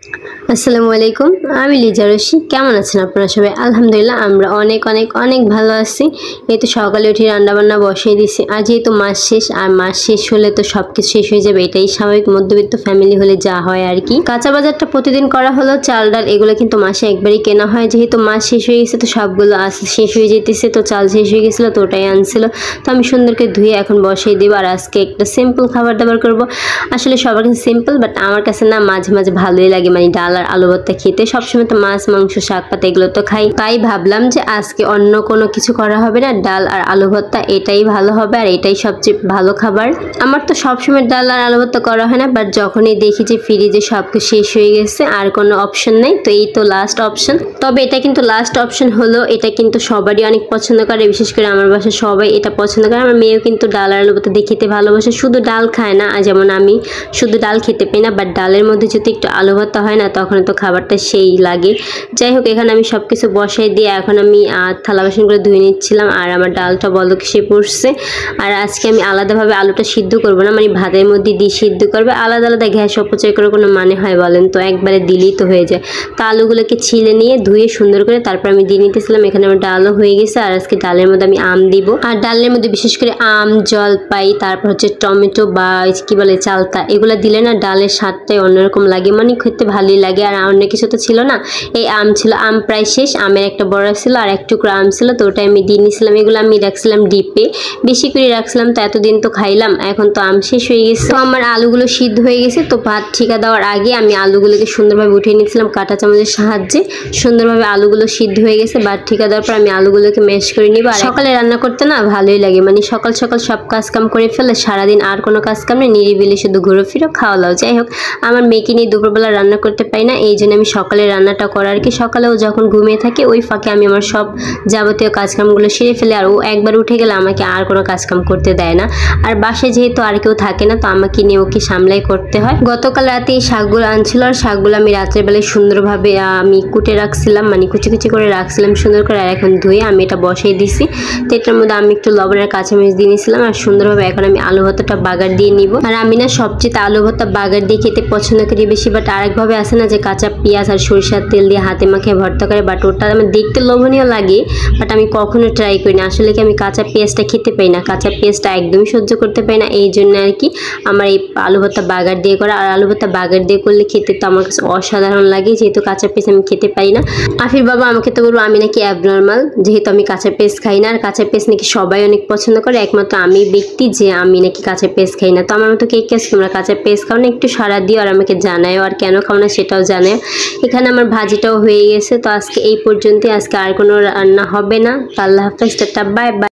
আসসালামু আলাইকুম, আমি লিজা রশি। কেমন আছেন আপনারা সবাই? আলহামদুলিল্লাহ আমরা অনেক অনেক অনেক ভালো আছি। এই তো সকালে উঠে রান্নাবান্না বসিয়ে দিছি। আর যেহেতু মাস শেষ, আর মাস শেষ হলে তো সব কিছু শেষ হয়ে যাবে, এটাই স্বাভাবিক মধ্যবিত্ত ফ্যামিলি হলে যা হয় আর কি। কাঁচা বাজারটা প্রতিদিন করা হলো, চাল ডাল এগুলো কিন্তু মাসে একবারই কেনা হয়। যেহেতু মাস শেষ হয়ে গেছে তো সবগুলো শেষ হয়ে যেতেছে, তো চাল শেষ হয়ে গেছিলো তো ওটাই আনছিল। তো আমি সুন্দর করে ধুয়ে এখন বসিয়ে দেবো। আর আজকে একটা সিম্পল খাবার দাবার করবো। আসলে সবার কাছে সিম্পল, বাট আমার কাছে না মাঝে মাঝে ভালোই লাগে, মানে ডাল আর আলু ভর্তা খেতে। সবসময় তো মাছ মাংস শাক পাতা এগুলো তো খাই, তাই ভাবলাম যে আজকে অন্য কোনো কিছু করা হবে না, ডাল আর আলু ভর্তা এটাই ভালো হবে, আর এটাই সবচেয়ে ভালো খাবার। আমার তো সবসময় ডাল আর আলু ভর্তা করা হয় না, বাট যখনই দেখি যে ফ্রিজে সব কিছু শেষ হয়ে গেছে আর কোনো অপশন নেই, তো এই তো লাস্ট অপশন। তবে এটা কিন্তু লাস্ট অপশন হলো, এটা কিন্তু সবারই অনেক পছন্দ করে, বিশেষ করে আমার বাসায় সবাই এটা পছন্দ করে। আমার মেয়েও কিন্তু ডাল আর আলু ভর্তা দিয়ে খেতে ভালোবাসে। শুধু ডাল খায় না, যেমন আমি শুধু ডাল খেতে পাই না, বাট ডালের মধ্যে যদি একটু আলু ভর্তা হয় না, তখন তো খাবারটা সেই লাগে। যাই হোক, এখানে আমি সব কিছু বসাই দিয়ে এখন আমি থালা বাসনগুলো ধুয়ে নিচ্ছিলাম। আর আমার ডালটা বলক এসে পড়ছে। আর আজকে আমি আলাদাভাবে আলুটা সিদ্ধ করবো না, মানে ভাতের মধ্যে দিয়ে সিদ্ধ করবে। আলাদা আলাদা গ্যাস অপচয় করে কোনো মানে হয় বলেন? তো একবারে দিলেই তো হয়ে যায়। তো আলুগুলোকে ছিলে নিয়ে ধুয়ে সুন্দর করে তারপর আমি দিয়ে নিতেছিলাম। এখানে আমার ডালও হয়ে গেছে। আর আজকে ডালের মধ্যে আমি আম দিব। আর ডালের মধ্যে বিশেষ করে আম, জলপাই, তারপর হচ্ছে টমেটো বা কি বলে চালতা, এগুলো দিলে না ডালের স্বাদটাই অন্যরকম লাগে, মানে খেতে ভালোই লাগে। আর অন্য কিছু তো ছিল না, এই আম ছিল। আম প্রায় শেষ, আমের একটা বড় ছিল আর এক টুকরো আম ছিল, তো ওটাই আমি দিয়ে নিয়েছিলাম। এগুলো আমি রাখছিলাম ডিপে, বেশি করে রাখছিলাম, তো এতদিন তো খাইলাম, এখন তো আম শেষ হয়ে গেছে। তো আমার আলুগুলো সিদ্ধ হয়ে গেছে, তো ভাত ঠিকা দেওয়ার আগে আমি আলুগুলোকে সুন্দরভাবে উঠিয়ে নিয়েছিলাম কাঁটা চামচের সাহায্যে। সুন্দরভাবে আলুগুলো সিদ্ধ হয়ে গেছে, ভাত ঠিকা দেওয়ার পর আমি আলুগুলোকে ম্যাশ করে নিব। আর সকালে রান্না করতে না ভালোই লাগে, মানে সকাল সকাল সব কাজ কাম করে ফেলে, সারাদিন আর কোনো কাজ কাম নেই, নিরিবিলি শুধু ঘুরে ফিরো খাওয়া দাও। যাই হোক, আমার মেয়েকে নিয়ে দুপুরবেলা রান্না করতে পারি না, এই জন্য আমি সকালে রান্নাটা করার কি, সকালেও যখন ঘুমিয়ে থাকে ওই ফাঁকে আমি আমার সব যাবতীয় কাজকামগুলো সেরে ফেলে। আর ও একবার উঠে গেলে আমাকে আর কোনো কাজকাম করতে দেয় না। আর বাসায় যেহেতু আর কেউ থাকে না, তো আমাকে নিয়ে ওকে সামলাই করতে হয়। গতকাল রাতে এই শাকগুলো আনছিল, আর শাকগুলো আমি রাত্রের বেলায় সুন্দরভাবে আমি কুটে রাখছিলাম, মানে কুচি কুচি করে রাখছিলাম সুন্দর করে। আর এখন ধুয়ে আমি এটা বসাই দিছি। তো এটার মধ্যে আমি একটু লবণের কাঁচামরিচ দিয়ে নিয়েছিলাম। আর সুন্দরভাবে এখন আমি আলু ভর্তাটা বাগার দিয়ে নিব। আর আমি না সবচেয়ে আলু ভর্তা বাগার দিয়ে খেতে পছন্দ করি বেশি, বাট আরেকভাবে আসে না যে কাঁচা পেঁয়াজ আর সরিষার তেল দিয়ে হাতে মাখিয়ে ভর্তা করে, বাট ওটা আমার দেখতে লোভনীয় লাগে, বাট আমি কখনো ট্রাই করি না। আসলে কি আমি কাঁচা পেঁয়াজটা খেতে পাই না, কাঁচা পেঁয়াজটা একদমই সহ্য করতে পাই না, এই জন্য আর কি আমার এই আলু ভর্তা বাগার দিয়ে করা। আর আলু ভর্তা বাগার দিয়ে করলে খেতে তো আমার কাছে অসাধারণ লাগে, যেহেতু কাঁচা পেঁয়াজ আমি খেতে পারি না। আফির বাবা আমাকে তো বলবো আমি নাকি অ্যাবনর্মাল, যেহেতু আমি কাঁচা পেঁয়াজ খাই না। আর কাঁচা পেঁয়াজ নাকি সবাই অনেক পছন্দ করে, একমাত্র আমি ব্যক্তি যে আমি নাকি কাঁচা পেঁয়াজ খাই না। তো আমার মতো কে কে আছে তোমরা কাঁচা পেঁয়াজ খাও না? একটু সারা দিও আর আমাকে জানাও, আর কেন খাও না সেটাও জানাও। এখানে আমার ভাজিটাও হয়ে গেছে। তো আজকে এই পর্যন্তই, আজকে আর কোনো রান্না হবে না। আল্লাহ হাফেজ, টাটা, বাই বাই।